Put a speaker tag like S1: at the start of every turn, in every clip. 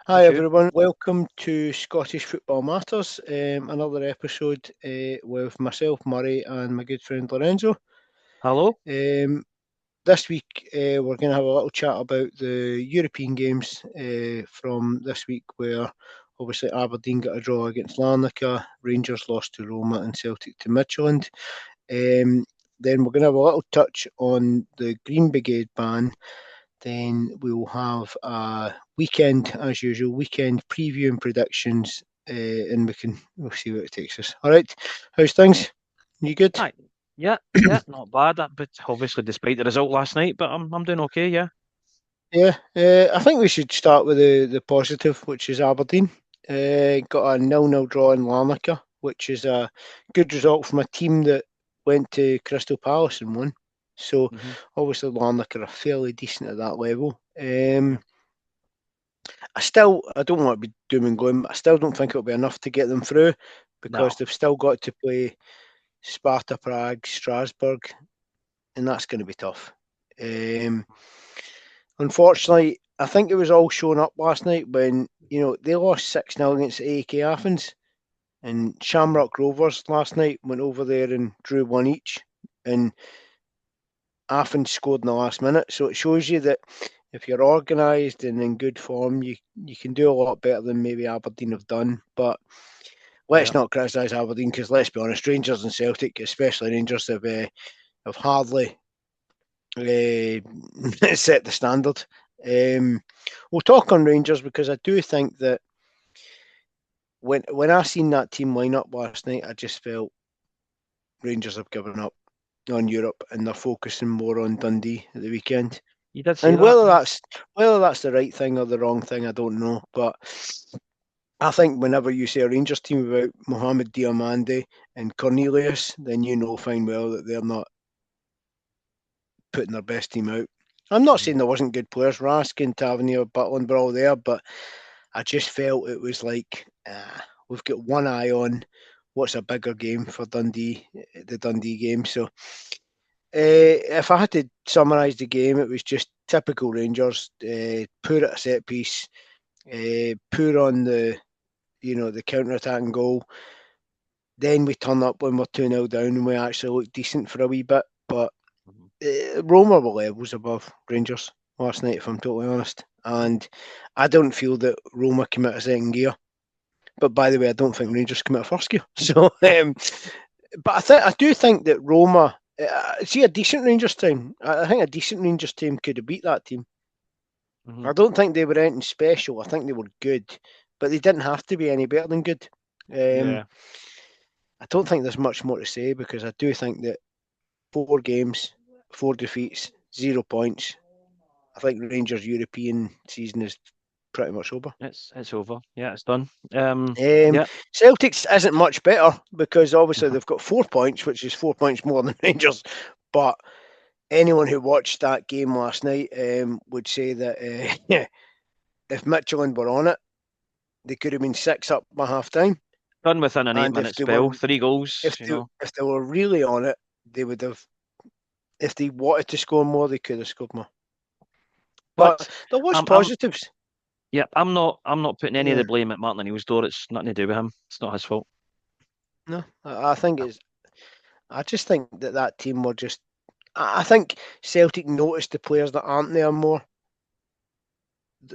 S1: Hi
S2: Stu.
S1: everyone, welcome to Scottish Football Matters, another episode with myself, Murray, and my good friend Lorenzo.
S2: Hello.
S1: This week we're going to have a little chat about the European games from this week, where obviously Aberdeen got a draw against Larnaca, Rangers lost to Roma, and Celtic to Midtjylland. Then we're going to have a little touch on the Green Brigade ban. Then we'll have a weekend, as usual, weekend preview and predictions, and we'll see where it takes us. All right, how's things? You good?
S2: Hi. Yeah, not bad. But obviously, despite the result last night, but I'm doing okay. Yeah.
S1: Yeah, I think we should start with the positive, which is Aberdeen. Got a 0-0 draw in Larnaca, which is a good result from a team that went to Crystal Palace and won. So
S2: hmm
S1: obviously Larnaca are fairly decent at that level.
S2: Yeah.
S1: I don't want to be doom and gloom, but I still don't think it'll be enough to get them through because
S2: No.
S1: they've still got to play Sparta Prague, Strasbourg, and that's going to be tough. Um, Unfortunately, I think it was all shown up last night when they lost 6-0 against AEK Athens, and
S2: Mhm.
S1: Shamrock Rovers last night went over there and drew one each, and Athens scored in the last minute. So it shows you that if you're organised and in good form, you can do a lot better than maybe Aberdeen have done. But let's
S2: Yeah.
S1: not criticise Aberdeen because let's be honest, Rangers and Celtic, especially Rangers, have hardly set the standard. We'll talk on Rangers because I do think that when I seen that team line up last night, I just felt Rangers have given up on Europe and they're focusing more on Dundee at the weekend.
S2: You did say
S1: And
S2: that.
S1: whether
S2: Yeah.
S1: that's the right thing or the wrong thing, I don't know. But I think whenever you see a Rangers team without Mohamed Diamande and Cornelius, then you know fine well that they're not putting their best team out. I'm not
S2: hmm
S1: saying there wasn't good players. Raskin, Tavernier, Butland were all there, but I just felt it was like we've got one eye on what's a bigger game for Dundee, the Dundee game. So if I had to summarise the game, it was just typical Rangers. Poor at a set piece, poor on the counter attacking goal. Then we turn up when we're 2-0 down and we actually look decent for a wee bit. But
S2: hmm
S1: Roma were levels above Rangers last night, if I'm totally honest. And I don't feel that Roma came out of second gear. But by the way, I don't think Rangers came out of first gear. So, but I do think that Roma, see a decent Rangers team. I think a decent Rangers team could have beat that team.
S2: hmm
S1: I don't think they were anything special. I think they were good, but they didn't have to be any better than good. Um,
S2: Yeah.
S1: I don't think there's much more to say because I do think that 4 games, 4 defeats, 0 points. I think Rangers' European season is pretty much over.
S2: It's over. Yeah, it's done.
S1: Um,
S2: Yeah.
S1: Celtics isn't much better because obviously
S2: No.
S1: they've got 4 points, which is 4 points more than Rangers. But anyone who watched that game last night would say that if Midtjylland were on it, they could have been 6 up by half time.
S2: Done within an eight
S1: And
S2: minute spell. 3 goals.
S1: if they were really on it, they would have. If they wanted to score more, they could have scored more. But
S2: But
S1: there was
S2: I'm
S1: positives.
S2: yeah. I'm not putting any of the
S1: Yeah,
S2: blame at Martin O'Neill's door. It's nothing to do with him. It's not his fault.
S1: no, I think it's. I just think that team were just. I think Celtic noticed the players that aren't there more.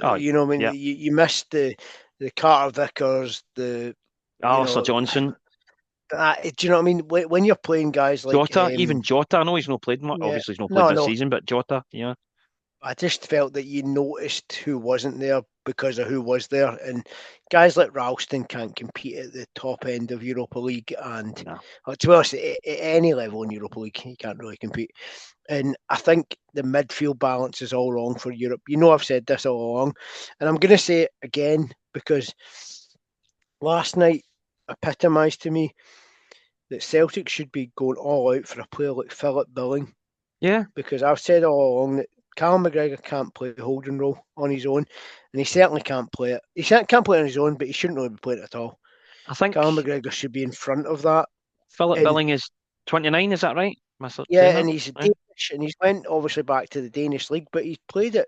S2: Oh,
S1: I mean,
S2: yeah.
S1: you missed the Carter Vickers, the you
S2: Alistair
S1: know,
S2: Johnson.
S1: do you know what I mean? When you're playing guys like,
S2: Jota, even Jota, I know he's not played much.
S1: yeah,
S2: Obviously, he's not played
S1: no,
S2: this
S1: no,
S2: season, but Jota, yeah.
S1: I just felt that you noticed who wasn't there because of who was there, and guys like Ralston can't compete at the top end of Europa League, and
S2: No.
S1: to be honest, at any level in Europa League, he can't really compete. And I think the midfield balance is all wrong for Europe. I've said this all along, and I'm going to say it again because last night epitomised to me that Celtic should be going all out for a player like Philip Billing,
S2: Yeah.
S1: because I've said all along that Callum McGregor can't play the holding role on his own, and he certainly can't play it. He can't play it on his own, but he shouldn't really be playing it at all.
S2: I think
S1: Callum McGregor should be in front of that.
S2: Philip
S1: And
S2: Billing is 29, is that right? Am I saying
S1: yeah,
S2: that?
S1: and he's
S2: Yeah.
S1: Danish, and he's went obviously back to the Danish league, but he's played at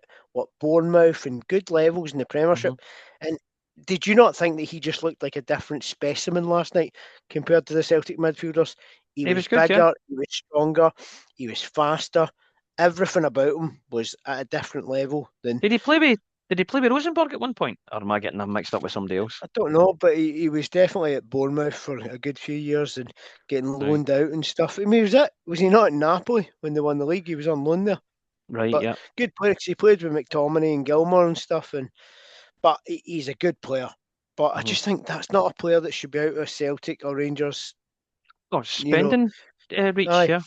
S1: Bournemouth and good levels in the
S2: hmm
S1: Premiership. And did you not think that he just looked like a different specimen last night compared to the Celtic midfielders? He
S2: He
S1: was
S2: was good, yeah.
S1: bigger, he was stronger, he was faster. Everything about him was at a different level than,
S2: Did he play with Rosenborg at one point? Or am I getting him mixed up with somebody else?
S1: I don't know, but he was definitely at Bournemouth for a good few years and getting
S2: Right.
S1: loaned out and stuff. I mean, was he not in Napoli when they won the league? He was on loan there.
S2: Right,
S1: But
S2: yeah.
S1: good player 'cause he played with McTominay and Gilmore and stuff. But he's a good player. But I
S2: Mm-hmm.
S1: just think that's not a player that should be out of Celtic or Rangers.
S2: Oh,
S1: You know,
S2: spending reach,
S1: aye.
S2: yeah.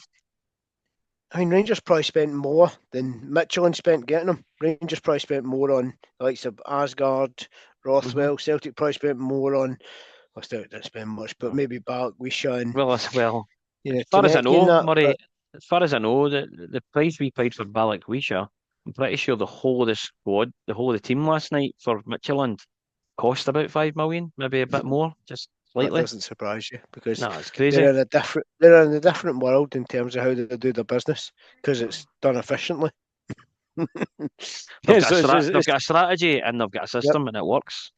S1: I mean, Rangers probably spent more than Michelin spent getting him. Rangers probably spent more on the likes of Asgard,
S2: Mm-hmm.
S1: Rothwell. Celtic probably spent more on. Well, Celtic didn't spend much, but
S2: Oh.
S1: maybe Balikwisha and
S2: Well, as far as I
S1: Tanecki and
S2: know,
S1: that.
S2: Murray,
S1: But
S2: as far as I know, the price we paid for Balikwisha, I'm pretty sure the whole of the squad, the whole of the team last night for Midtjylland cost about 5 million, maybe a bit more, just
S1: that
S2: slightly.
S1: doesn't surprise you because
S2: No, it's crazy.
S1: they're in a different world in terms of how they do their business because it's done efficiently.
S2: They've got a they've
S1: It's
S2: got a strategy and they've got a
S1: yep.
S2: system and it works.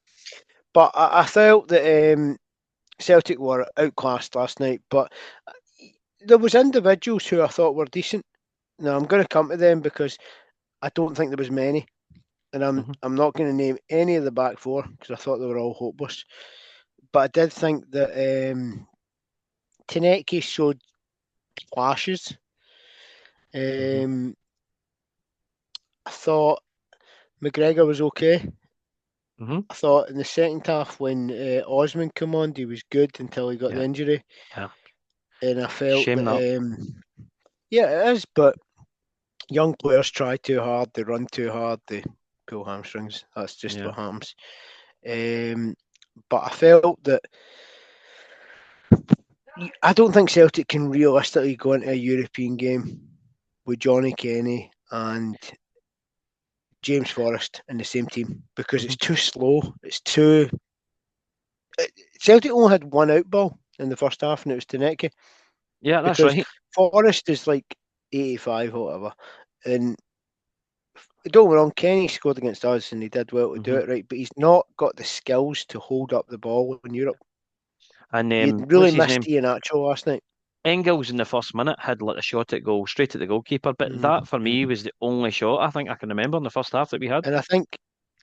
S1: But I felt that Celtic were outclassed last night. But there was individuals who I thought were decent. Now I'm going to come to them because I don't think there was many, and
S2: Hmm.
S1: I'm not going to name any of the back four because I thought they were all hopeless. But I did think that Tanecki showed flashes.
S2: Hmm.
S1: I thought McGregor was okay.
S2: Hmm.
S1: I thought in the second half when Osman came on, he was good until he got the
S2: Yeah,
S1: injury,
S2: yeah.
S1: and I felt
S2: Shame that.
S1: that yeah, it is. But young players try too hard, they run too hard, they pull hamstrings. That's just
S2: Yeah.
S1: what happens. Um, but I felt that I don't think Celtic can realistically go into a European game with Johnny Kenny and James Forrest in the same team because
S2: Hmm.
S1: it's too slow. It's too. Celtic only had one out ball in the first half, and it was Tanecki
S2: Yeah, that's
S1: because
S2: right.
S1: Forrest is like 85 or whatever. And don't get me wrong, Kenny scored against us and he did well to do
S2: Hmm.
S1: it right, but he's not got the skills to hold up the ball in Europe.
S2: And
S1: He
S2: what's
S1: really
S2: his
S1: missed
S2: name?
S1: Ian Atchell last night.
S2: Engels in the first minute had like a shot at goal, straight at the goalkeeper. But that for me
S1: Mm-hmm.
S2: was the only shot I think I can remember in the first half that we had.
S1: And I think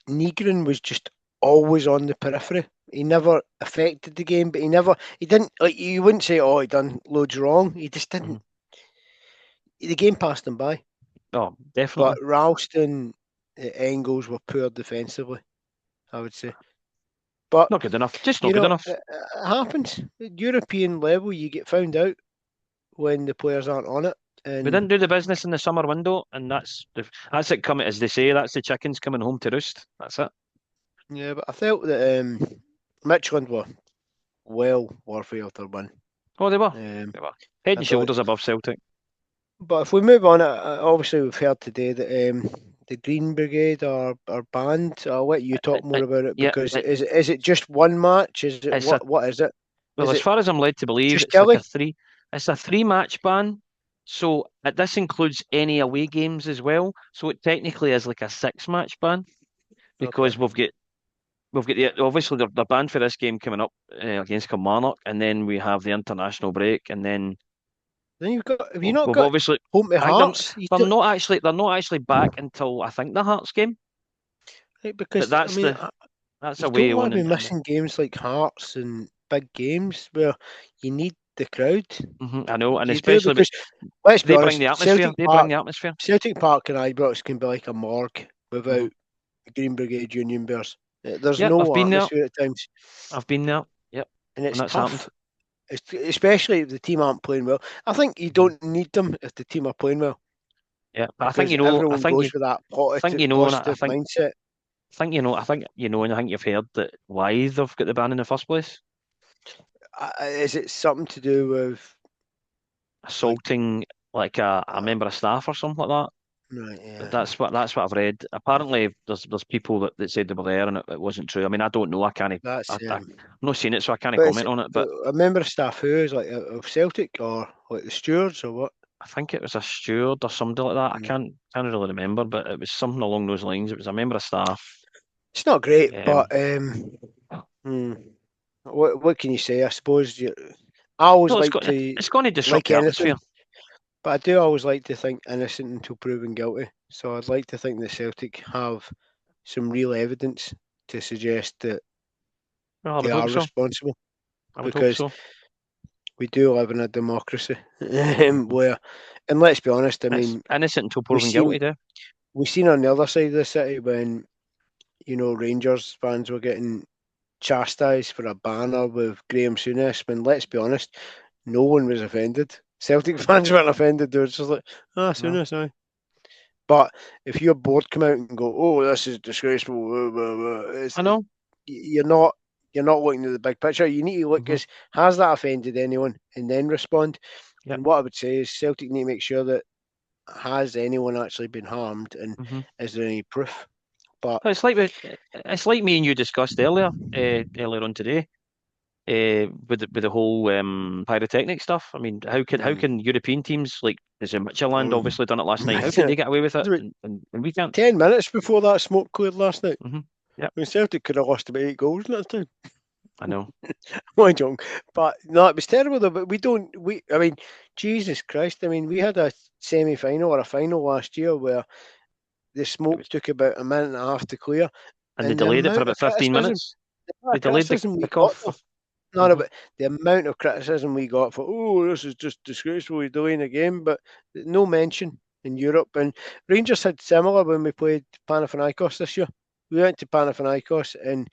S1: Negrin was just always on the periphery. He never affected the game, but he didn't, like, you wouldn't say, oh, he done loads wrong. He just
S2: Hmm.
S1: didn't, the game passed him by.
S2: Oh,
S1: But
S2: definitely
S1: Ralston, Engels were poor defensively, I would say. But,
S2: not good enough. Just not good enough.
S1: it happens. At European level, you get found out when the players aren't on it.
S2: We didn't
S1: And
S2: do the business in the summer window, and that's it coming, as they say, that's the chickens coming home to roost. That's it.
S1: yeah, but I felt that Midtjylland were well worthy of their win.
S2: Oh, they were.
S1: Um,
S2: They were head
S1: I
S2: and
S1: thought,
S2: shoulders above Celtic.
S1: but if we move on, obviously we've heard today that the Green Brigade are banned. I'll let you talk more about it
S2: Yeah,
S1: because is it just one match? Is it
S2: it's a
S1: what is it?
S2: well,
S1: Is
S2: as
S1: it
S2: far as I'm led to believe,
S1: just
S2: it's like
S1: Tilly?
S2: it's a three-match ban. So this includes any away games as well. So it technically is like a six-match ban
S1: Okay.
S2: because we've got obviously they're banned for this game coming up against Kilmarnock, and then we have the international break, and then
S1: Then have you
S2: we've,
S1: not
S2: we've
S1: got
S2: obviously
S1: home to
S2: I think
S1: Hearts?
S2: they're not actually back until I think the Hearts game,
S1: Right,
S2: but
S1: because I
S2: that's
S1: mean
S2: that's
S1: you don't
S2: away
S1: want
S2: on
S1: to be
S2: and
S1: missing games like Hearts and big games where you need the crowd.
S2: I know, and
S1: You do
S2: especially but
S1: because let's be
S2: they bring
S1: honest,
S2: the atmosphere. They bring the atmosphere.
S1: Celtic Park and Ibrox can be like a morgue
S2: Hmm.
S1: without the Green Brigade Union Bears. There's
S2: Yep, I've
S1: no
S2: been there.
S1: atmosphere at times,
S2: I've been there. Yep,
S1: and
S2: when
S1: it's
S2: that's happened.
S1: tough. Especially if the team aren't playing well. I think you
S2: Hmm.
S1: don't need them if the team are playing well
S2: Yeah, but I think
S1: because
S2: you know.
S1: everyone goes with that
S2: And
S1: positive mindset.
S2: and I think you've heard that why they've got the ban in the first place.
S1: Is it something to do with like
S2: Assaulting like a
S1: uh,
S2: member of staff or something like that.
S1: right?
S2: But
S1: Yeah,
S2: that's what I've read. Apparently, there's people that said they were there and it wasn't true. I mean, I don't know. I can't.
S1: that's.
S2: I'm not seen it, so I can't
S1: But is
S2: comment
S1: it
S2: on it. But
S1: a member of staff who is like of Celtic or like the stewards or what?
S2: I think it was a steward or somebody like that. I
S1: Mm.
S2: can't really remember, but it was something along those lines. It was a member of staff.
S1: It's not great, but
S2: Oh,
S1: what can you say? I suppose I always
S2: well,
S1: like to
S2: it's going to disrupt
S1: like
S2: the atmosphere.
S1: anything, but I do always like to think innocent until proven guilty. So I'd like to think that Celtic have some real evidence to suggest that
S2: Well, I
S1: they
S2: would
S1: are
S2: hope so.
S1: responsible,
S2: I would hope
S1: because
S2: so.
S1: we do live in a democracy
S2: Hmm.
S1: where, and let's be honest, I
S2: It's
S1: mean,
S2: innocent until
S1: we
S2: proven
S1: seen
S2: guilty, there.
S1: we seen on the other side of the city when Rangers fans were getting chastised for a banner with Graham Souness. When, let's be honest, no one was offended. Celtic fans weren't offended. They were just like,
S2: No,
S1: Souness, aye. But if your board come out and go, "Oh, this is disgraceful,"
S2: I know.
S1: you're not looking at the big picture. You need to look
S2: Hmm.
S1: as, has that offended anyone, and then respond.
S2: Yep.
S1: And what I would say is Celtic need to make sure that, has anyone actually been harmed, and
S2: Hmm.
S1: is there any proof? But
S2: It's like it's like me and you discussed earlier on today, with the whole pyrotechnic stuff. I mean, how
S1: mm,
S2: can European teams like is it Midtjylland
S1: mm,
S2: obviously done it last night? How can they get away with it
S1: about
S2: and we can't?
S1: 10 minutes before that smoke cleared last night.
S2: Hmm. Yep,
S1: I mean, Celtic could have lost about 8 goals in that time.
S2: I know.
S1: My joke. But no, it was terrible though. But I mean, Jesus Christ. I mean, we had a semi final or a final last year where the
S2: It
S1: smoke
S2: was,
S1: took about a minute and a half to clear.
S2: and they
S1: And the
S2: delayed it for
S1: amount
S2: about
S1: of
S2: 15
S1: criticism,
S2: minutes.
S1: the amount
S2: They
S1: of
S2: delayed the
S1: criticism we
S2: kick
S1: got
S2: off.
S1: for, not
S2: Hmm.
S1: about the amount of criticism we got for, oh, this is just disgraceful, we're delaying the game, but no mention in Europe. And Rangers had similar when we played Panathinaikos this year. We went to Panathinaikos and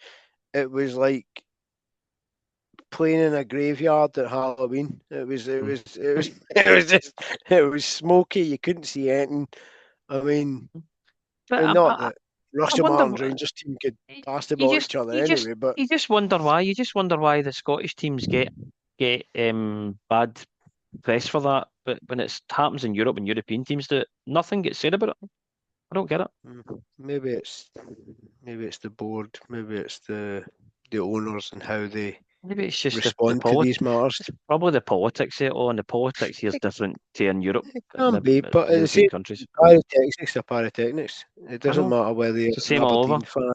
S1: it was like playing in a graveyard at Halloween. It was just, it was smoky. You couldn't see anything. I mean,
S2: But
S1: and not that
S2: I
S1: Russell
S2: wonder.
S1: Martin's Rangers team could pass
S2: You
S1: about
S2: just
S1: each other
S2: you just
S1: anyway, but
S2: you just wonder why. You just wonder why the Scottish teams get bad press for that, but when it happens in Europe and European teams do it, nothing gets said about it. I don't get it.
S1: maybe it's the board, maybe it's the owners and how they
S2: Maybe it's just the
S1: respond to these matters.
S2: It's probably the politics here, and the politics here is
S1: It,
S2: different to in Europe,
S1: it can be, but at the
S2: European
S1: same
S2: countries.
S1: pyrotechnics are pyrotechnics. It
S2: I
S1: doesn't
S2: know
S1: matter whether you're
S2: it's the
S1: an
S2: same all over.
S1: Aberdeen fan,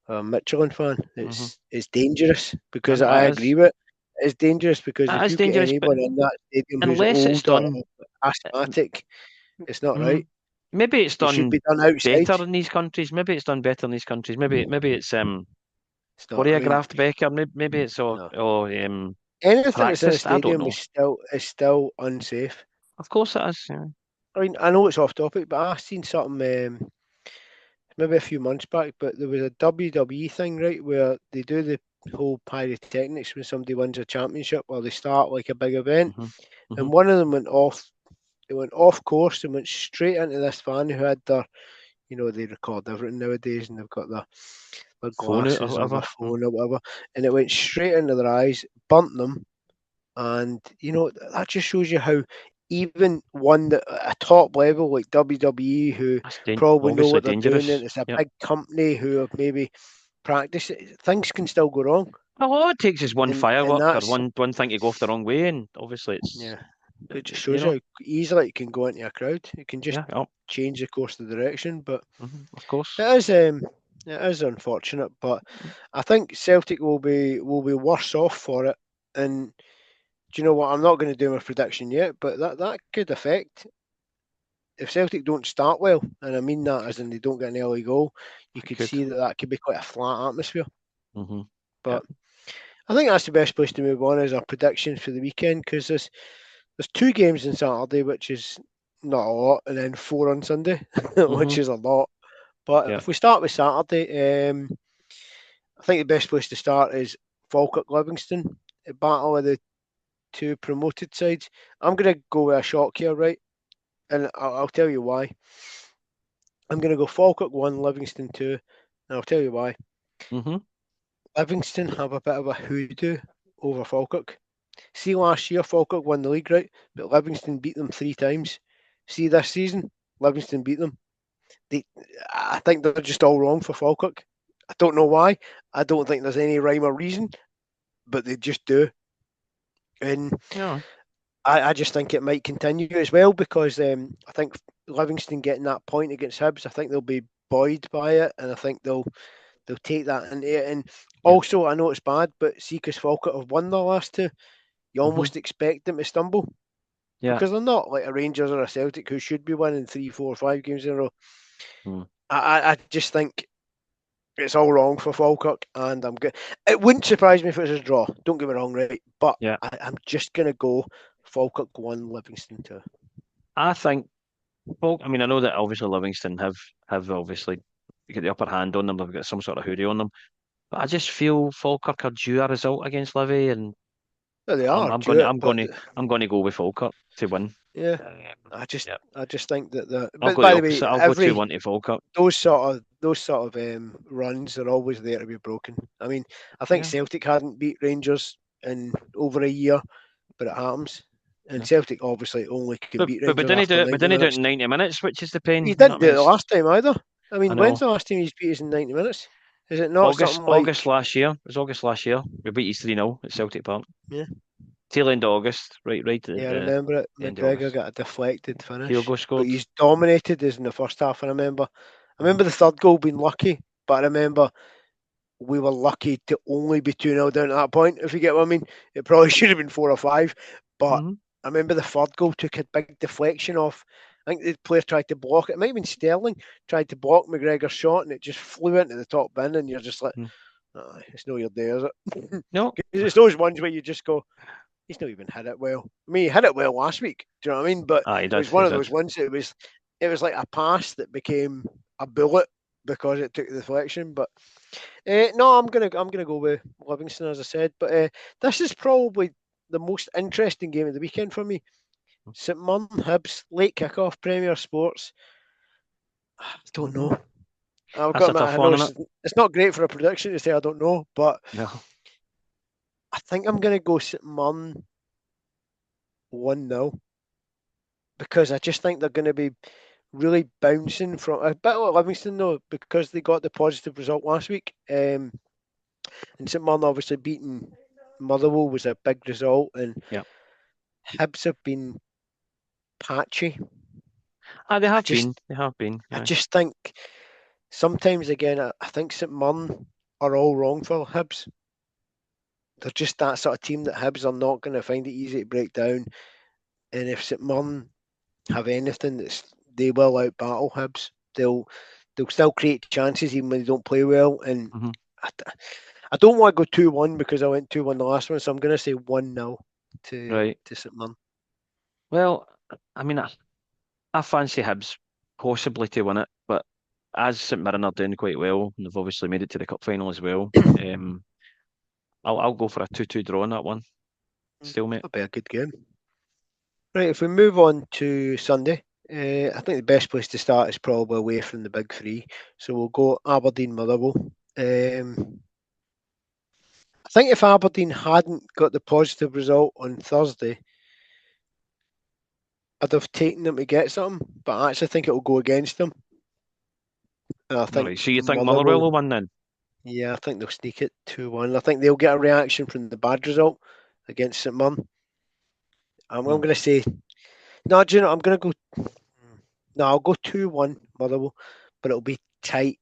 S1: a Michelin fan.
S2: Hmm.
S1: It's dangerous, because I
S2: It
S1: agree
S2: is.
S1: with it. It's dangerous because
S2: It
S1: if
S2: is
S1: you get
S2: dangerous, but
S1: anyone in that stadium who's
S2: unless it's
S1: old or
S2: done,
S1: asthmatic, it's not
S2: mhm.
S1: right.
S2: Maybe it's
S1: It should be
S2: done
S1: done outside.
S2: better in these countries. Maybe it's done better in these countries. Maybe it's
S1: It's not. I mean,
S2: choreographed better. Maybe it's all
S1: no. Anything that's in a
S2: practiced. I don't
S1: stadium
S2: know.
S1: is still unsafe.
S2: Of course it is. Yeah.
S1: I mean, I know it's off topic, but I seen something maybe a few months back, but there was a WWE thing, right, where they do the whole pyrotechnics when somebody wins a championship, or they start like a big event,
S2: Hmm. Hmm.
S1: and one of them went off. It went off course and went straight into this fan who had their, they record everything nowadays, and they've got their
S2: Phone it or
S1: glasses or their
S2: whatever.
S1: phone or whatever, and it went straight into their eyes, burnt them, and that just shows you how even one that a top level like WWE, who
S2: That's
S1: probably know
S2: obviously
S1: what they're doing, and
S2: dangerous.
S1: it's a
S2: Yeah.
S1: big company who have maybe practiced it, things can still go wrong,
S2: Well, all it takes is one
S1: and
S2: firework or
S1: that's,
S2: one thing to go off the wrong way, and obviously it's
S1: yeah, it just
S2: you
S1: shows you
S2: know
S1: how easily it can go into a crowd. It can just
S2: yeah, oh,
S1: change the course of the direction, but
S2: of course.
S1: it is um it is unfortunate. But I think Celtic will be worse off for it. And do you know what? I'm not going to do my prediction yet, but that could affect, if Celtic don't start well, and I mean that as in they don't get an early goal. You
S2: It
S1: could
S2: could.
S1: see that could be quite a flat atmosphere.
S2: Hmm. Yeah.
S1: But I think that's the best place to move on, is our predictions for the weekend, because there's two games on Saturday, which is not a lot, and then four on Sunday,
S2: Hmm.
S1: which is a lot. But
S2: Yeah.
S1: if we start with Saturday, I think the best place to start is Falkirk Livingston, a battle of the two promoted sides. I'm going to go with a shock here, right? And I'll tell you why. I'm going to go Falkirk 1, Livingston 2, and I'll tell you why.
S2: Hmm.
S1: Livingston have a bit of a hoodoo over Falkirk. See, last year Falkirk won the league, right? But Livingston beat them 3 times. See, this season, Livingston beat them. They, I think they're just all wrong for Falkirk. I don't know why. I don't think there's any rhyme or reason, but they just do. And
S2: Yeah.
S1: I just think it might continue as well, because I think Livingston getting that point against Hibs, I think they'll be buoyed by it, and I think they'll take that into it. And
S2: Yeah.
S1: also, I know it's bad, but see, because Falkirk have won the last two, you almost expect them to stumble
S2: Yeah.
S1: because they're not like a Rangers or a Celtic who should be winning 3, 4, 5 games in a row.
S2: Mm.
S1: I just think it's all wrong for Falkirk, and I'm good. It wouldn't surprise me if it was a draw. Don't get me wrong, right? But
S2: Yeah.
S1: I'm just gonna go Falkirk 1, Livingston 2.
S2: I think. Well, I mean, I know that obviously Livingston have obviously got the upper hand on them. They've got some sort of hoodie on them. But I just feel Falkirk are due a result against Livy, and
S1: Well, they
S2: I'm,
S1: are
S2: I'm
S1: do
S2: going to
S1: it,
S2: I'm
S1: but
S2: going to I'm going to go with Falkirk to win.
S1: yeah,
S2: Um,
S1: I
S2: yeah,
S1: just think that the.
S2: I'll
S1: But
S2: go the
S1: by the way,
S2: opposite. I'll go
S1: every
S2: 2-1 to Falkirk.
S1: those sort of runs are always there to be broken. I mean, I think
S2: Yeah,
S1: Celtic hadn't beat Rangers in over a year, but it happens. And
S2: yeah.
S1: Celtic obviously only can
S2: But
S1: beat
S2: but we
S1: Rangers
S2: didn't
S1: after
S2: do it. We
S1: 90
S2: didn't do it
S1: minutes.
S2: in 90 minutes, which is the pain.
S1: He
S2: You know
S1: didn't
S2: what I
S1: do
S2: mean?
S1: it the last time either. I
S2: I
S1: mean, when's
S2: know.
S1: the last time he's beat us in 90 minutes? Is it not
S2: August
S1: something
S2: August
S1: like,
S2: last year. It was August last year. We beat you 3-0 at Celtic Park.
S1: yeah,
S2: Tail end of August, right at
S1: yeah, I
S2: the
S1: remember it.
S2: end of
S1: McGregor
S2: August.
S1: got a deflected
S2: Field
S1: finish,
S2: goal
S1: but
S2: scored.
S1: he's dominated us in the first half. I
S2: Mhm.
S1: remember the third goal being lucky, but I remember we were lucky to only be 2-0 down at that point, if you get what I mean. It probably should have been 4 or 5. But
S2: Mhm.
S1: I remember the third goal took a big deflection off. I think the player tried to block it. It might have been Sterling, tried to block McGregor's shot and it just flew into the top bin. And you're just like,
S2: Mhm.
S1: oh, it's no your day, is it?
S2: No.
S1: It's those ones where you just go, he's not even hit it well. I mean, he hit it well last week. Do you know what I mean? But
S2: Ah, he
S1: it
S2: did.
S1: was
S2: He
S1: one of
S2: did.
S1: those ones. It was like a pass that became a bullet because it took the deflection. But no, I'm gonna go with Livingston as I said. But this is probably the most interesting game of the weekend for me. St Mirren Hibs late kickoff Premier Sports. I don't
S2: Mhm.
S1: know. I've got
S2: That's
S1: to
S2: a
S1: admit,
S2: tough
S1: I know
S2: one, isn't it?
S1: it's not great for a prediction to say I don't know, but
S2: No.
S1: I think I'm gonna go St Mirren 1-0 because I just think they're going to be really bouncing from a bit like Livingston though because they got the positive result last week. And St Mirren obviously beating Motherwell was a big result, and
S2: Yeah.
S1: Hibs have been patchy.
S2: Ah, they
S1: I
S2: have
S1: just
S2: been. They have been.
S1: I
S2: Yeah.
S1: just think sometimes again I think St Mirren are all wrong for Hibs. They're just that sort of team that Hibs are not going to find it easy to break down. And if St Mirren have anything they will out battle Hibs. They'll still create chances even when they don't play well. And
S2: Hmm.
S1: I, I don't want to go 2-1 because I went 2-1 the last one, so I'm going to say 1-0
S2: Right.
S1: to St Mirren.
S2: Well, I mean, I fancy Hibs possibly to win it, but as St Mirren are doing quite well, and they've obviously made it to the cup final as well. I'll go for a 2-2 draw on that one. Stalemate.
S1: That'll be a good game. Right, if we move on to Sunday, I think the best place to start is probably away from the big three. So we'll go Aberdeen Motherwell. I think if Aberdeen hadn't got the positive result on Thursday, I'd have taken them to get something, but I actually think it will go against them. And I
S2: All
S1: think
S2: right. So you think Motherwell
S1: Motherwell,
S2: will win then?
S1: yeah, I think they'll sneak it 2-1. I think they'll get a reaction from the bad result against St Mirren. I'm
S2: Hmm.
S1: going to say, no, do you know, I'm going to go, no, I'll go 2-1 Motherwell, but it'll be tight.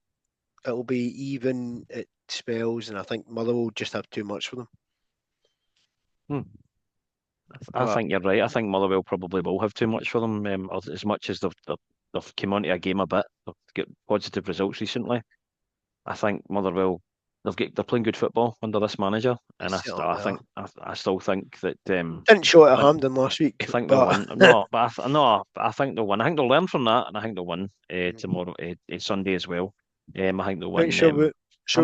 S1: It'll be even at spells, and I think Motherwell just have too much for them.
S2: Hmm. I
S1: But
S2: think you're right. I think Motherwell probably will have too much for them. As much as they've come onto a game a bit, they've got positive results recently. I think Motherwell they're playing good football under this manager,
S1: they
S2: and
S1: certainly are.
S2: I still think that
S1: Didn't show it
S2: I
S1: at
S2: think
S1: Hampden last
S2: I
S1: week,
S2: think they'll
S1: but
S2: win. No, but no, I think they'll win. I think they'll learn from that, and I think they'll win
S1: Mhm.
S2: tomorrow, Sunday as well. I think they'll
S1: Right,
S2: win.
S1: shall
S2: I'm
S1: we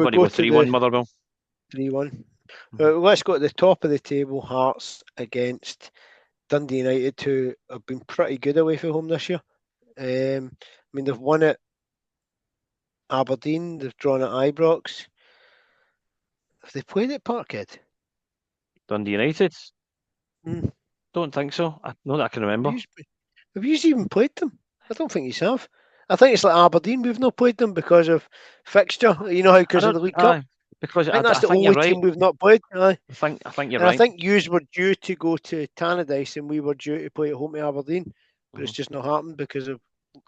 S2: going to
S1: go
S2: go
S1: to
S2: 3-1
S1: the
S2: Motherwell.
S1: 3-1?
S2: Mhm.
S1: Let's go to the top of the table. Hearts against Dundee United, who have been pretty good away from home this year. I mean, they've won at Aberdeen, they've drawn at Ibrox. Have they played at Parkhead?
S2: Dundee United.
S1: Hmm.
S2: Don't think so. Not that I can remember.
S1: Have you even played them? I don't think you have. I think it's like Aberdeen. We've not played them because of fixture. You know how
S2: I
S1: because of
S2: don't.
S1: the League Cup.
S2: Because
S1: I think that's
S2: I
S1: the
S2: think you're
S1: only
S2: right.
S1: team we've not played. Aye.
S2: I think you're
S1: And I
S2: right.
S1: think yous were due to go to Tannadice and we were due to play at home to Aberdeen, but it's
S2: Mhm.
S1: just not happened because of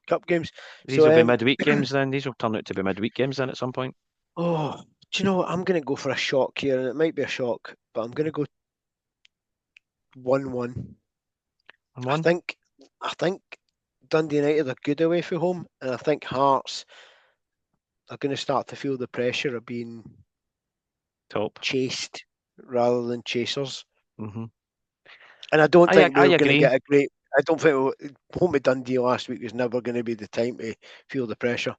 S1: cup games.
S2: These
S1: So
S2: will be midweek games then. These will turn out to be midweek games then at some point.
S1: Oh, do you know what? I'm going to go for a shock here, and it might be a shock, but I'm going to go 1-1.
S2: And
S1: I
S2: one
S1: think, I think Dundee United are good away from home, and I think Hearts are going to start to feel the pressure of being
S2: top.
S1: chased rather than chasers.
S2: Hmm.
S1: And I don't think
S2: I
S1: we're going to
S2: agree.
S1: get a great. I don't think home at Dundee last week was never going to be the time to feel the pressure.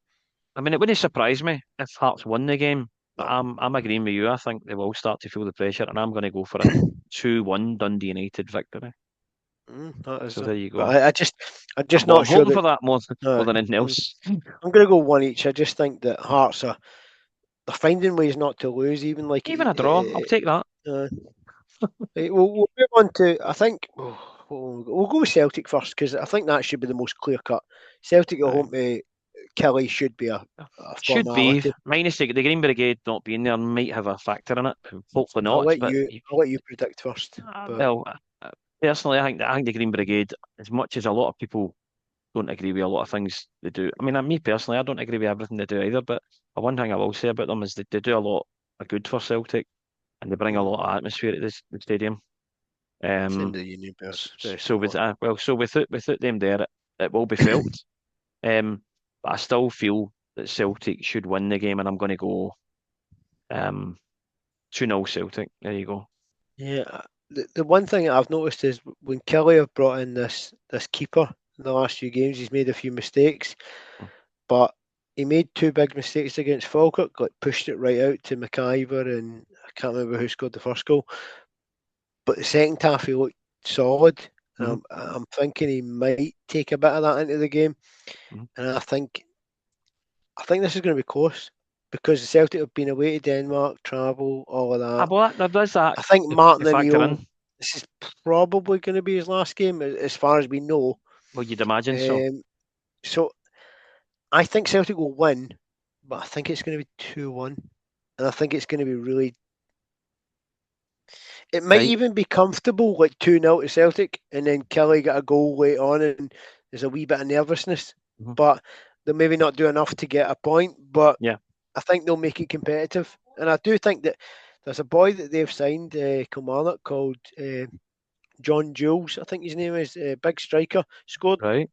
S2: I mean, it wouldn't surprise me if Hearts won the game, but
S1: No.
S2: I'm agreeing with you. I think they will start to feel the pressure, and I'm going to go for a 2-1 Dundee United victory.
S1: That is
S2: So there you
S1: but
S2: go.
S1: I'm just
S2: I'm
S1: not sure
S2: hoping
S1: that.
S2: for that more
S1: Uh,
S2: than anything
S1: mm,
S2: else.
S1: I'm going to go one each. I just think that Hearts are they're finding ways not to lose, even like
S2: Even a draw, I'll take that.
S1: uh, right, we'll move on to. I think we'll go with Celtic first because I think that should be the most clear cut. Celtic at
S2: Aye.
S1: home to Kelly should be a
S2: Should be
S1: formality.
S2: minus the Green Brigade not being there might have a factor in it. Hopefully not, but
S1: I'll let you predict first. But
S2: well, personally, I think the Green Brigade, as much as a lot of people don't agree with a lot of things they do. I mean, me personally, I don't agree with everything they do either. But one thing I will say about them is that they do a lot of good for Celtic, and they bring a
S1: mhm,
S2: lot of atmosphere to the stadium.
S1: same
S2: Um,
S1: to the Union Bears, very
S2: so
S1: similar.
S2: without them there, it will be felt. But I still feel that Celtic should win the game, and I'm going to go um 2-0 Celtic. There you go.
S1: Yeah, the one thing I've noticed is when Kelly have brought in this keeper in the last few games, he's made a few mistakes, but he made two big mistakes against Falkirk, like pushed it right out to McIver, and I can't remember who scored the first goal. But the second half he looked solid.
S2: Mm-hmm.
S1: I'm thinking he might take a bit of that into the game,
S2: Mm-hmm.
S1: and I think this is going to be close because Celtic have been away to Denmark, travel, all of
S2: Ah,
S1: that.
S2: well, that does that
S1: I think
S2: to
S1: Martin
S2: factor
S1: O'Neill,
S2: in.
S1: this is probably going to be his last game as far as we know.
S2: Well, you'd imagine so.
S1: Um, so I think Celtic will win, but I think it's going to be 2-1. And I think it's going to be really. It might
S2: Right.
S1: even be comfortable, like 2-0 to Celtic, and then Kelly got a goal late on, and there's a wee bit of nervousness.
S2: Mm-hmm.
S1: But they'll maybe not do enough to get a point, but
S2: Yeah.
S1: I think they'll make it competitive. And I do think that there's a boy that they've signed, Kilmarnock, called John Jules, I think his name is, big striker, scored
S2: Right.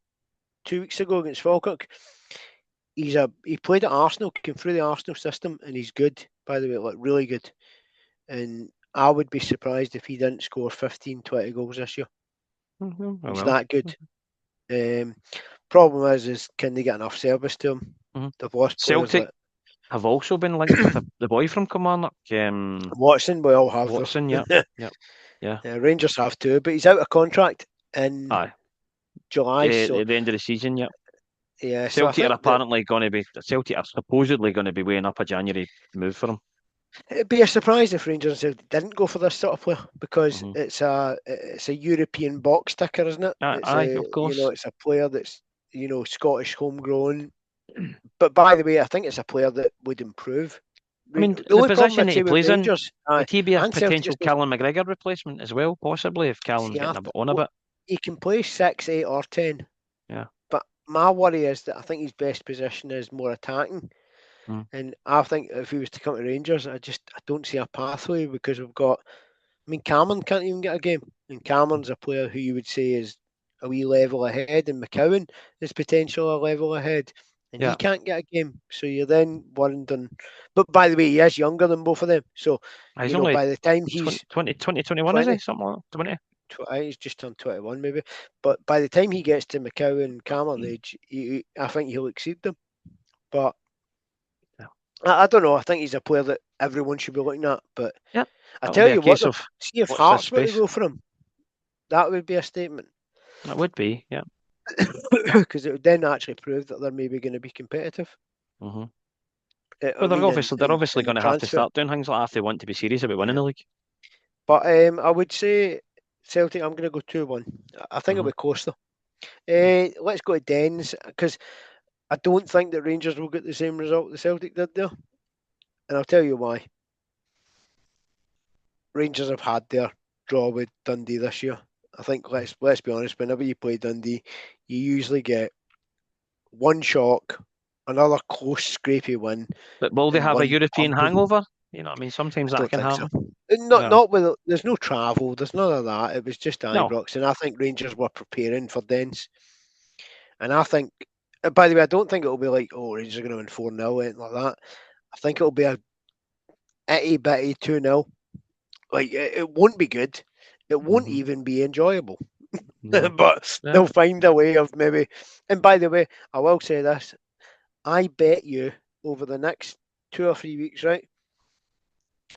S1: 2 weeks ago against Falkirk. He played at Arsenal, came through the Arsenal system, and he's good, by the way, like really good. And I would be surprised if he didn't score 15, 20 goals this year.
S2: Mm-hmm. Oh
S1: He's
S2: well.
S1: that good. Um, problem is can they get enough service to him?
S2: Mm-hmm.
S1: They've lost players
S2: Celtic
S1: like
S2: have also been linked with the boy from Kilmarnock,
S1: Watson. We all have
S2: Watson. Yep.
S1: though.
S2: Yep. Yeah.
S1: Rangers have too, but he's out of contract in
S2: Aye.
S1: July. So
S2: At the end of the season. Yep.
S1: yeah, so I
S2: Celtic are
S1: think that
S2: apparently going to be. Celtic are supposedly going to be weighing up a January move for him.
S1: it'd be a surprise if Rangers didn't go for this sort of player because
S2: Mm-hmm.
S1: it's a European box ticker, isn't it?
S2: Aye,
S1: It's
S2: aye,
S1: a
S2: of course.
S1: it's a player that's Scottish homegrown. But by the way, I think it's a player that would improve.
S2: I mean,
S1: The
S2: the
S1: only problem
S2: position
S1: I'd
S2: that he
S1: say with
S2: plays in,
S1: Rangers
S2: would he be a
S1: and Celtic is
S2: potential Callum McGregor replacement as well? Possibly, if Callum's
S1: see,
S2: getting a bit on a bit.
S1: he can play 6, 8, or 10.
S2: Yeah.
S1: But my worry is that I think his best position is more attacking.
S2: Mm.
S1: And I think if he was to come to Rangers, I don't see a pathway because we've got. I mean, Cameron can't even get a game, and Cameron's a player who you would say is a wee level ahead, and McCowan is potential a level ahead, and he
S2: Yeah.
S1: can't get a game. So you're then wondering. But by the way, he is younger than both of them. So
S2: He's only
S1: by the time
S2: 20,
S1: he's
S2: 21, is he?
S1: 20,
S2: Something like that? 20?
S1: he's just turned 21 maybe. But by the time he gets to McCowan and Cameron age, I think he'll exceed them. But
S2: Yeah.
S1: I don't know. I think he's a player that everyone should be looking at. But
S2: Yeah.
S1: I
S2: It'll
S1: tell
S2: be a
S1: you what,
S2: case
S1: though,
S2: of
S1: see if
S2: what's this
S1: Hearts were to
S2: space.
S1: go for him, that would be a statement.
S2: It would be, yeah.
S1: Because it would then actually prove that they're maybe going to be competitive.
S2: Mm-hmm.
S1: I
S2: Well,
S1: mean,
S2: they're obviously
S1: in the
S2: going to have to
S1: transfer.
S2: start doing things like that if they want to be serious about winning
S1: Yeah.
S2: the league.
S1: But I would say Celtic, I'm going to go 2-1. I think it'll
S2: Mm-hmm.
S1: be close, though. Let's go to Dens, because I don't think that Rangers will get the same result the Celtic did there. And I'll tell you why. Rangers have had their draw with Dundee this year. I think let's be honest, whenever you play Dundee, you usually get one shock another close, scrapey win.
S2: But will they
S1: And
S2: have a
S1: one
S2: European
S1: ugly.
S2: hangover? You know what I mean? Sometimes
S1: I
S2: that
S1: don't
S2: can
S1: think so.
S2: happen.
S1: Not
S2: Well,
S1: not with there's no travel, there's none of that. It was just
S2: no.
S1: Ibrox, and I think Rangers were preparing for Dens. And I think, by the way, I don't think it'll be like, oh, Rangers are going to win 4-0, anything like that. I think it'll be a itty bitty 2-0. Like it won't be good. It won't
S2: Mhm.
S1: even be enjoyable.
S2: No.
S1: But
S2: Yeah.
S1: they'll find a way of maybe. And by the way, I will say this: I bet you over the next 2 or 3 weeks, right,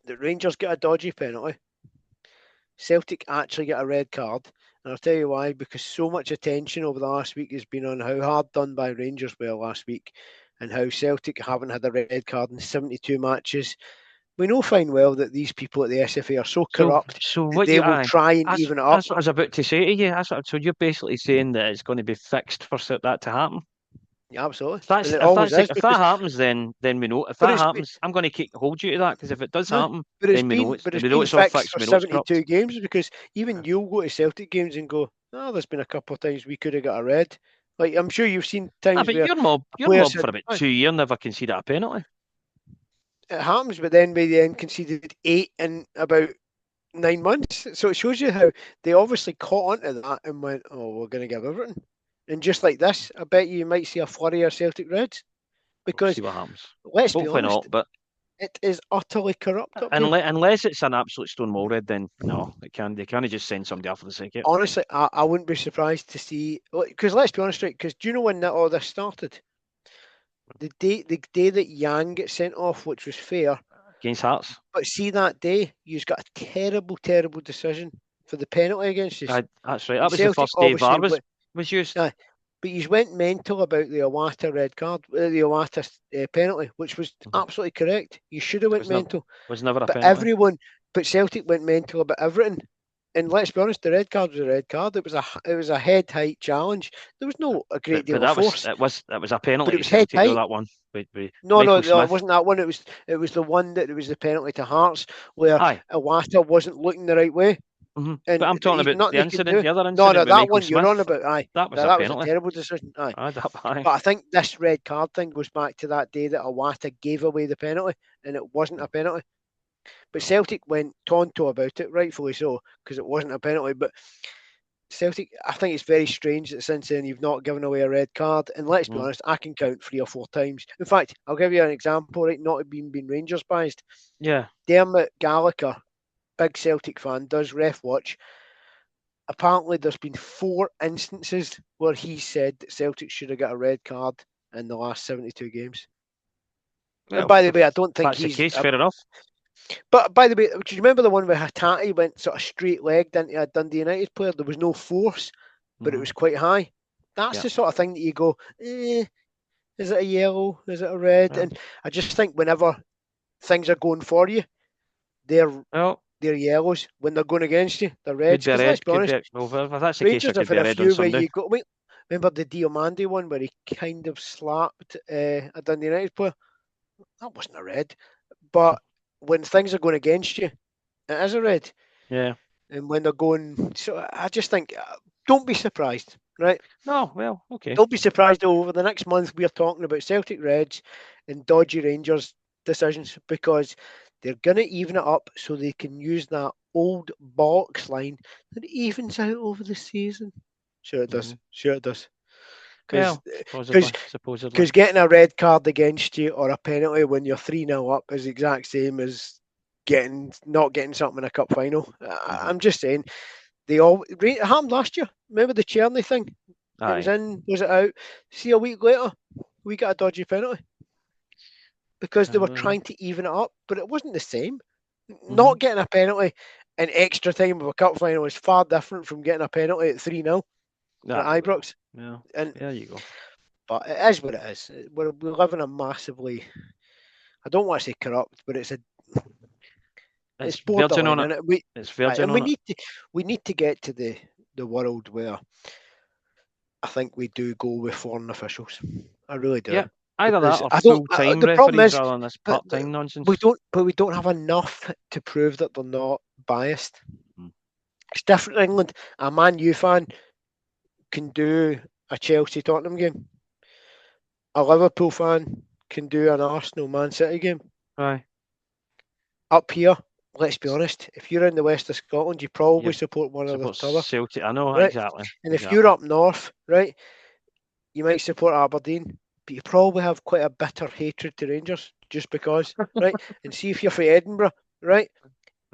S1: the Rangers get a dodgy penalty. Celtic actually get a red card. And I'll tell you why, because so much attention over the last week has been on how hard done by Rangers were last week and how Celtic haven't had a red card in 72 matches. We know fine well that these people at the SFA are so
S2: So,
S1: corrupt
S2: so
S1: that
S2: what
S1: they
S2: you
S1: will
S2: I
S1: try and
S2: that's
S1: even it up.
S2: that's what I was about to say to you. So you're basically saying that it's going to be fixed for that to happen.
S1: Yeah, absolutely.
S2: If that's
S1: And it
S2: if
S1: always
S2: that's
S1: is
S2: if that
S1: because,
S2: happens, then we know. If
S1: but
S2: that
S1: it's,
S2: happens, I'm going to hold you to that because if it does
S1: no,
S2: happen,
S1: but
S2: then
S1: it's
S2: we know
S1: been
S2: it's all
S1: fixed
S2: fixed.
S1: for
S2: We know it's corrupt.
S1: 72 games because even you'll go to Celtic games and go, oh, there's been a couple of times we could have got a red. Like I'm sure you've seen
S2: Ah,
S1: times
S2: but
S1: where a
S2: your
S1: player
S2: mob
S1: said,
S2: for about
S1: "Aye,
S2: 2 years never conceded a penalty.
S1: it happens, but then by the end conceded 8 in about 9 months. So it shows you how they obviously caught onto that and went, oh, we're going to give everything. And just like this, I bet you might see a flurry of Celtic Reds
S2: We'll
S1: because
S2: see what happens.
S1: let's be
S2: Hopefully
S1: honest,
S2: not, but
S1: it is utterly corrupt up there.
S2: unless it's an absolute stone wall red, then no, they can't just send somebody off for the sake of it.
S1: Honestly, I wouldn't be surprised to see because let's be honest, right? Because do you know when all this started? The day that Yang gets sent off, which was fair,
S2: Against Hearts.
S1: but see that day, you've got a terrible, terrible decision for the penalty against us.
S2: That's right.
S1: And
S2: That was the
S1: Celtic
S2: first day
S1: obviously
S2: VAR
S1: went,
S2: was used.
S1: but you went mental about the Iwata red card, the Iwata penalty, which was
S2: Mhm.
S1: absolutely correct. You should have
S2: It
S1: went mental,
S2: was never a
S1: but
S2: penalty.
S1: but Celtic went mental about everything. And let's be honest, the red card was a red card. It was a head height challenge. There was no a great
S2: But
S1: deal of force,
S2: that was a
S1: but
S2: penalty
S1: it
S2: to
S1: was head
S2: Celtic though,
S1: height.
S2: that one with
S1: No, no,
S2: Michael
S1: no, it
S2: Smith.
S1: wasn't that one. It was the one that it was the penalty to Hearts where
S2: Aye.
S1: Iwata wasn't looking the right way,
S2: But
S1: and
S2: I'm talking
S1: he's
S2: about
S1: nothing
S2: the
S1: he can
S2: incident,
S1: do.
S2: the other
S1: No,
S2: incident
S1: no,
S2: with
S1: that
S2: Michael
S1: one you're on
S2: Smith.
S1: about. Aye,
S2: That was a
S1: that was a
S2: penalty.
S1: terrible decision. Aye,
S2: Aye.
S1: but I think this red card thing goes back to that day that Iwata gave away the penalty, and it wasn't a penalty. But
S2: No.
S1: Celtic went tonto about it, rightfully so, because it wasn't a penalty. But Celtic, I think it's very strange that since then you've not given away a red card. And let's be
S2: Mm.
S1: honest, I can count 3 or 4 times. In fact, I'll give you an example, right? Not being Rangers biased.
S2: Yeah.
S1: Dermot Gallagher, big Celtic fan, does ref watch. Apparently, there's been 4 instances where he said that Celtic should have got a red card in the last 72 games. And
S2: Well,
S1: by the way, I
S2: if
S1: don't think
S2: that's the
S1: he's.
S2: case, fair enough.
S1: But by the way, do you remember the one where Hattati went sort of straight legged into a Dundee United player? There was no force, but it
S2: Hmm.
S1: was quite high. That's
S2: Yeah.
S1: the sort of thing that you go, is it a yellow? Is it a red?
S2: Well,
S1: And I just think whenever things are going for you, they're
S2: well,
S1: they're yellows. When they're going against you, they're
S2: could
S1: reds.
S2: be a
S1: Because let's
S2: red,
S1: be honest,
S2: well, if that's the case, there
S1: Rangers have
S2: could be
S1: had
S2: a
S1: a
S2: red on
S1: few where
S2: Sunday.
S1: you go, wait, remember the Diomande one where he kind of slapped a Dundee United player? That wasn't a red. But when things are going against you, it is a red.
S2: Yeah.
S1: And when they're going, so I just think, don't be surprised, right?
S2: No, well, okay.
S1: Don't be surprised though, over the next month we're talking about Celtic Reds and dodgy Rangers decisions because they're going to even it up so they can use that old box line that evens out over the season. Sure it
S2: Hmm.
S1: does. Sure it does. Because
S2: Well, supposedly.
S1: getting a red card against you or a penalty when you're 3-0 up is the exact same as not getting something in a cup final.
S2: Hmm.
S1: I'm just saying it happened last year. Remember the Cherny thing? It was
S2: Aye.
S1: in, was it out? See, a week later, we got a dodgy penalty because they were
S2: Uh,
S1: trying to even it up, but it wasn't the same.
S2: hmm.
S1: Not getting a penalty in extra time of a cup final is far different from getting a penalty at 3-0 at
S2: Aye, well,
S1: Ibrox.
S2: well,
S1: And
S2: there you go.
S1: but it is what it is. We live in a massively, I don't want to say corrupt, but it's
S2: It's Virgin
S1: borderline,
S2: on it.
S1: and
S2: It's Virgin
S1: and we
S2: on it.
S1: need to get to the world where I think we do go with foreign officials. I really do.
S2: Yeah, either that
S1: Because
S2: or
S1: I don't.
S2: full-time
S1: The problem
S2: referees
S1: is,
S2: rather than this
S1: but
S2: part-time nonsense.
S1: we don't have enough to prove that they're not biased.
S2: Mm.
S1: It's different in England. A Man U fan can do a Chelsea Tottenham game. a Liverpool fan can do an Arsenal Man City game.
S2: Aye.
S1: Up here, let's be honest, if you're in the west of Scotland, you probably
S2: You
S1: support one of the
S2: support
S1: other,
S2: Celtic. I know,
S1: right?
S2: exactly.
S1: And if you're
S2: Exactly.
S1: up north, right, you might support Aberdeen, but you probably have quite a bitter hatred to Rangers just because, right? And see if you're from Edinburgh, right,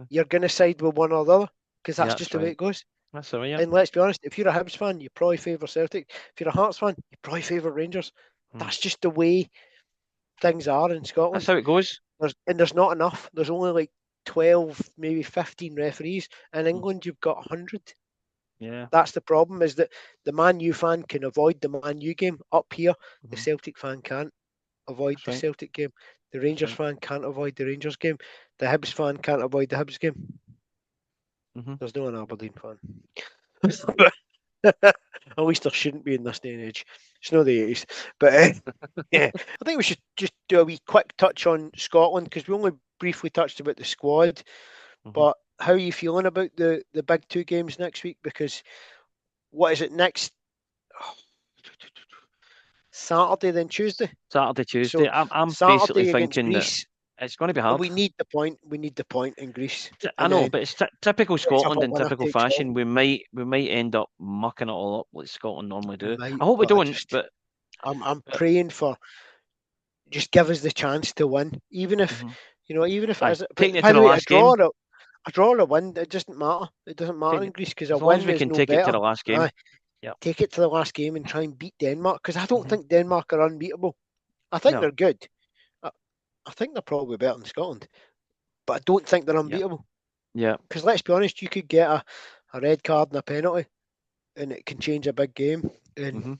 S1: you're going to side with one or the other because
S2: Yeah,
S1: that's just
S2: that's
S1: the way
S2: right.
S1: it goes.
S2: That's right, yeah.
S1: And let's be honest, if you're a Hibs fan, you probably favour Celtic. If you're a Hearts fan, you probably favour Rangers.
S2: Mm.
S1: That's just the way things are in
S2: That's
S1: Scotland.
S2: how it goes.
S1: There's not enough. There's only like 12, maybe 15 referees. In
S2: Mm.
S1: England, you've got 100.
S2: Yeah.
S1: That's the problem, is that the Man U fan can avoid the Man U game. Up here, the
S2: Mm-hmm.
S1: Celtic fan can't avoid
S2: That's
S1: the
S2: right.
S1: Celtic game. The
S2: That's
S1: Rangers
S2: right.
S1: fan can't avoid the Rangers game. The Hibs fan can't avoid the Hibs game.
S2: Mm-hmm.
S1: There's no an Aberdeen fan. At least there shouldn't be in this day and age. It's not the 80s. But yeah, I think we should just do a wee quick touch on Scotland because we only briefly touched about the squad.
S2: Mm-hmm.
S1: But how are you feeling about the big two games next week? Because what is it next? Saturday, then Tuesday.
S2: Saturday, Tuesday.
S1: So
S2: I'm basically
S1: Saturday against
S2: thinking that
S1: Greece.
S2: it's going to be hard.
S1: We need the point. We need the point in Greece.
S2: I
S1: And
S2: know,
S1: then
S2: but it's typical
S1: it's up
S2: Scotland
S1: at
S2: in
S1: winner
S2: typical
S1: takes all.
S2: fashion. We might end up mucking it all up like Scotland normally
S1: We
S2: do.
S1: might,
S2: I hope we
S1: but
S2: don't,
S1: I'm
S2: but
S1: praying for just give us the chance to win, even if
S2: mm-hmm.
S1: even if it
S2: Aye,
S1: is.
S2: taking
S1: But
S2: it
S1: by
S2: to the
S1: the way,
S2: last game.
S1: a draw or a win, it doesn't matter. It doesn't matter in Greece because a
S2: As long as
S1: win
S2: we
S1: is
S2: can
S1: no
S2: take it to
S1: better.
S2: the last game. Yeah.
S1: Take it to the last game and try and beat Denmark because I don't
S2: Mm-hmm.
S1: think Denmark are unbeatable. I think
S2: No.
S1: they're good. I, I think they're probably better than Scotland, but I don't think they're
S2: Yeah.
S1: unbeatable.
S2: Yeah.
S1: Because let's be honest, you could get a red card and a penalty, and it can change a big game. And
S2: Mm-hmm.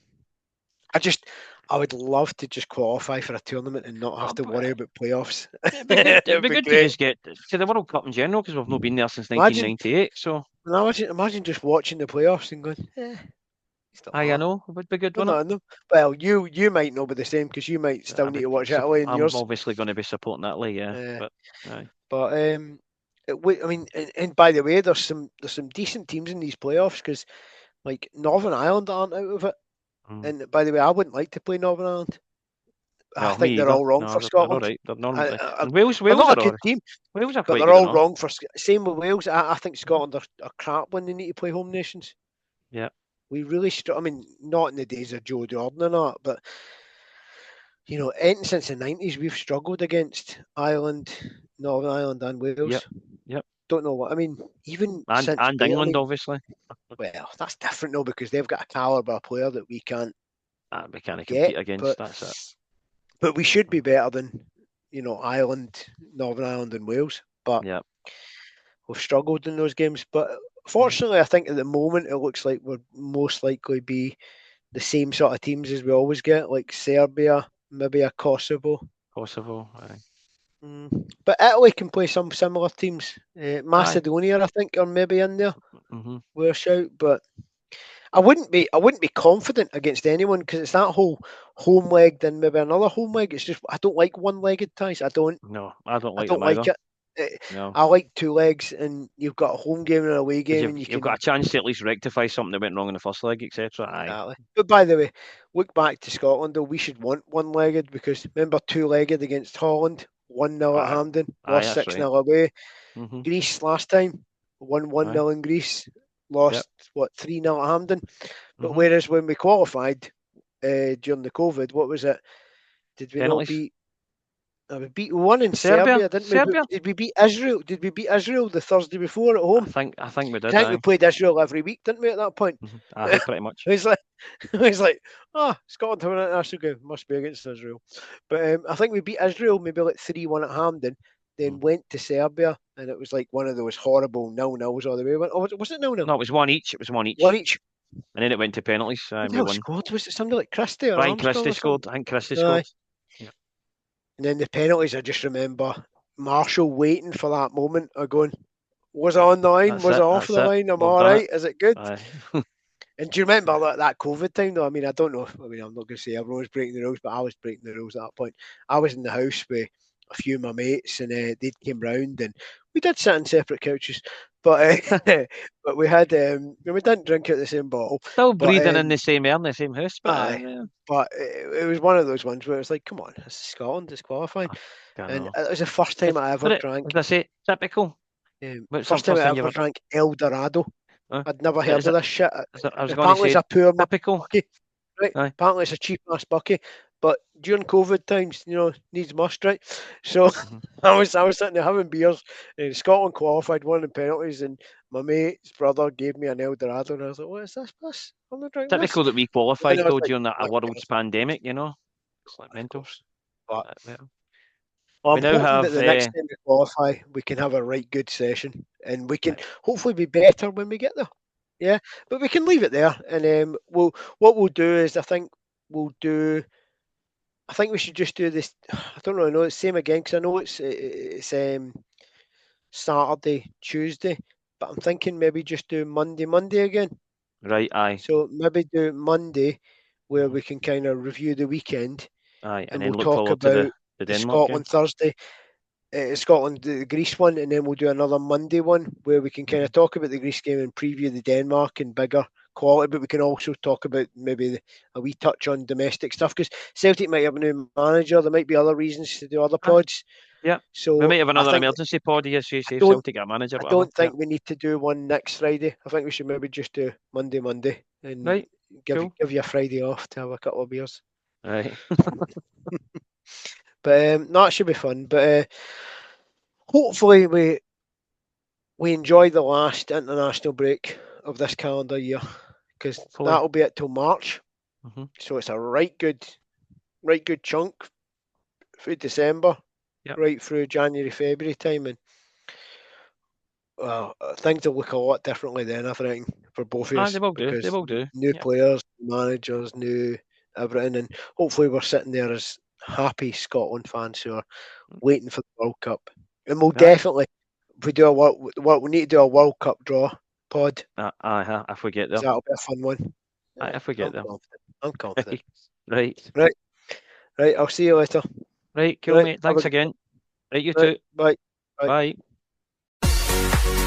S1: I would love to just qualify for a tournament and not have
S2: Oh,
S1: to worry about playoffs.
S2: it'd be good.
S1: It
S2: It'd
S1: would
S2: be
S1: be
S2: good to
S1: great.
S2: just get to the World Cup in general because we've not been there since
S1: Imagine,
S2: 1998. So,
S1: imagine just watching the playoffs and going, it's not
S2: I
S1: matter.
S2: know it would be good,
S1: We're
S2: wouldn't
S1: not in them. Well, you might not be the same because you might
S2: it?
S1: still need to watch Italy in
S2: I'm
S1: yours.
S2: obviously going to be supporting Italy, yeah.
S1: Uh,
S2: But aye.
S1: but I mean, and by the way, there's some decent teams in these playoffs because like Northern Ireland aren't out of it.
S2: Mm.
S1: And by the way, I wouldn't like to play Northern Ireland. I
S2: No, me
S1: think they're
S2: either.
S1: all wrong
S2: No,
S1: for
S2: they're all
S1: Scotland.
S2: right. They're
S1: I,
S2: normally
S1: I,
S2: and Wales.
S1: they're
S2: Wales
S1: not
S2: are
S1: a
S2: all
S1: good
S2: right.
S1: team,
S2: Wales are
S1: but
S2: quite
S1: they're
S2: good
S1: all
S2: enough.
S1: wrong for. Same with Wales. I think
S2: Mhm.
S1: Scotland are crap when they need to play home nations.
S2: Yeah.
S1: We really I mean, not in the days of Joe Jordan or not, but anything since the 90s, we've struggled against Ireland, Northern Ireland, and
S2: Yep.
S1: Wales.
S2: Yep.
S1: Don't know what I mean. Even
S2: And
S1: since
S2: and
S1: I
S2: England,
S1: mean,
S2: obviously.
S1: well, that's different though because they've got a caliber player that we can't
S2: We can't
S1: get,
S2: compete against.
S1: but
S2: That's it.
S1: we should be better than Ireland, Northern Ireland, and Wales. But
S2: Yeah.
S1: we've struggled in those games. But
S2: Mm.
S1: fortunately, I think at the moment it looks like we're most likely be the same sort of teams as we always get, like Serbia, maybe a Kosovo.
S2: Kosovo. Aye.
S1: But Italy can play some similar teams.
S2: Aye.
S1: Macedonia, I think, are maybe in there.
S2: Mm-hmm.
S1: We're a shout, but I wouldn't be confident against anyone because it's that whole home leg, then maybe another home leg. It's just I don't like one-legged ties. I don't.
S2: No, I don't
S1: I
S2: like
S1: don't
S2: them
S1: like
S2: either.
S1: it.
S2: No.
S1: I like two legs, and you've got a home game and a away
S2: Because
S1: game, and you
S2: you've got
S1: can
S2: a chance to at least rectify something that went wrong in the first leg, etc. Aye.
S1: exactly. But by the way, look back to Scotland though. We should want one-legged because remember two-legged against Holland, 1-0 at
S2: Aye.
S1: Hampden,
S2: Aye,
S1: lost
S2: that's right.
S1: 6-0 away.
S2: Mm-hmm.
S1: Greece last time, won one
S2: Aye.
S1: 0 in Greece,
S2: Yep.
S1: lost what 3-0 at Hampden. But
S2: Mm-hmm.
S1: whereas when we qualified during the COVID, what was it? Did we not
S2: Penalties.
S1: beat? We beat one in
S2: Serbia.
S1: Serbia, didn't we? But
S2: Serbia.
S1: did we beat Israel? Did we beat Israel the Thursday before at
S2: I
S1: home?
S2: think I think we
S1: I
S2: did.
S1: think we
S2: Aye.
S1: played Israel every week, didn't we? At that point,
S2: Mm-hmm. Aye, pretty much.
S1: it's like it's like Scotland have an international game, must be against Israel. But I think we beat Israel maybe like 3-1 at Hampden, then
S2: Mm.
S1: went to Serbia, and it was like one of those horrible 0-0s all the way. Oh, was it 0-0?
S2: No, it was one each. It was one
S1: One
S2: each,
S1: each.
S2: and then it went to penalties,
S1: Who
S2: and
S1: the
S2: we
S1: hell
S2: won.
S1: scored? Was it somebody like Christie or
S2: Ryan
S1: Armstrong
S2: Christie
S1: or something?
S2: scored. I think Christie
S1: Aye.
S2: scored. Yeah.
S1: And then the penalties, I just remember Marshall waiting for that moment of going, was it on the line?
S2: That's
S1: Was it
S2: it.
S1: off
S2: That's
S1: the
S2: it.
S1: line? Am I
S2: We've
S1: all
S2: done it.
S1: right? Is it good?
S2: Aye.
S1: And do you remember that COVID time though? I mean, I don't know. I mean, I'm not going to say everyone was breaking the rules, but I was breaking the rules at that point. I was in the house with a few of my mates and they came round and we did sit on separate couches. But but we didn't drink out the same bottle.
S2: Still
S1: But
S2: breathing in the same air in the same house, but
S1: aye, but it was one of those ones where it's like, come on, this is Scotland, it's qualifying.
S2: I
S1: And
S2: know.
S1: it was the first time I ever
S2: But
S1: drank.
S2: as I say, typical. What's the
S1: First time
S2: first
S1: I
S2: thing you
S1: ever
S2: ever?
S1: drank El Dorado. I'd never heard
S2: Is
S1: of
S2: it?
S1: this shit.
S2: I was going to
S1: Apparently,
S2: say
S1: it's a poor
S2: typical.
S1: bucky, right?
S2: Aye.
S1: Apparently, it's a cheap ass bucky. But during COVID times, needs must, right? So
S2: Mhm.
S1: I was sitting there having beers. And Scotland qualified, won in penalties, and my mate's brother gave me an El Dorado, and I was like, "What is this? I'm not drinking this."
S2: Typical that we
S1: And then
S2: qualified
S1: I was
S2: though
S1: like,
S2: during a
S1: "What
S2: world's
S1: cares?"
S2: pandemic. It's like
S1: Of
S2: mental.
S1: course. But
S2: Well, we
S1: I'm
S2: now
S1: hoping that
S2: have
S1: the next time we qualify, we can have a right good session, and we can
S2: right,
S1: hopefully be better when we get there. Yeah, but we can leave it there, and what we'll do is we'll do. I think we should just do this. I don't really know. It's same again because I know it's Saturday, Tuesday, but I'm thinking maybe just do Monday again.
S2: right, aye,
S1: So maybe do Monday, where
S2: mhm,
S1: we can kind of review the weekend,
S2: aye, and
S1: and
S2: then
S1: we'll
S2: look
S1: talk
S2: forward to
S1: about
S2: the
S1: the
S2: Denmark game.
S1: Scotland Thursday, Scotland, the Greece one, and then we'll do another Monday one where we can kind of talk about the Greece game and preview the Denmark and bigger quality, but we can also talk about maybe a wee touch on domestic stuff because Celtic might have a new manager. There might be other reasons to do other
S2: Aye,
S1: pods.
S2: yeah. We
S1: So
S2: might have
S1: I
S2: another
S1: think
S2: emergency pod here, so you
S1: I
S2: say
S1: don't
S2: Celtic get a manager,
S1: I
S2: whatever.
S1: don't
S2: Yeah.
S1: think we need to do one next Friday. I think we should maybe just do Monday and
S2: Right,
S1: give
S2: cool.
S1: give you a Friday off to have a couple of beers.
S2: Right.
S1: But no, it should be fun. But hopefully we enjoy the last international break of this calendar year because
S2: Hopefully.
S1: that'll be it till March.
S2: Hmm.
S1: So it's a right good chunk through December,
S2: Yep.
S1: right through January, February time, and well, things will look a lot differently then. I think for both of
S2: Aye, they
S1: us
S2: will do. They
S1: because
S2: will do.
S1: new
S2: Yep.
S1: players, managers, new everything, and hopefully we're sitting there as happy Scotland fans who are waiting for the World Cup, and we'll
S2: Aye.
S1: definitely if we do a what we need to do a World Cup draw pod.
S2: Aye, if we get there.
S1: That'll be a fun one.
S2: Aye, if we get
S1: I'm
S2: there.
S1: confident. I'm confident.
S2: Right.
S1: Right, right. I'll see you later.
S2: Right, cool,
S1: Right,
S2: mate.
S1: have a
S2: Thanks
S1: good
S2: again. Right, you
S1: right.
S2: too.
S1: Bye. Bye.
S2: Bye.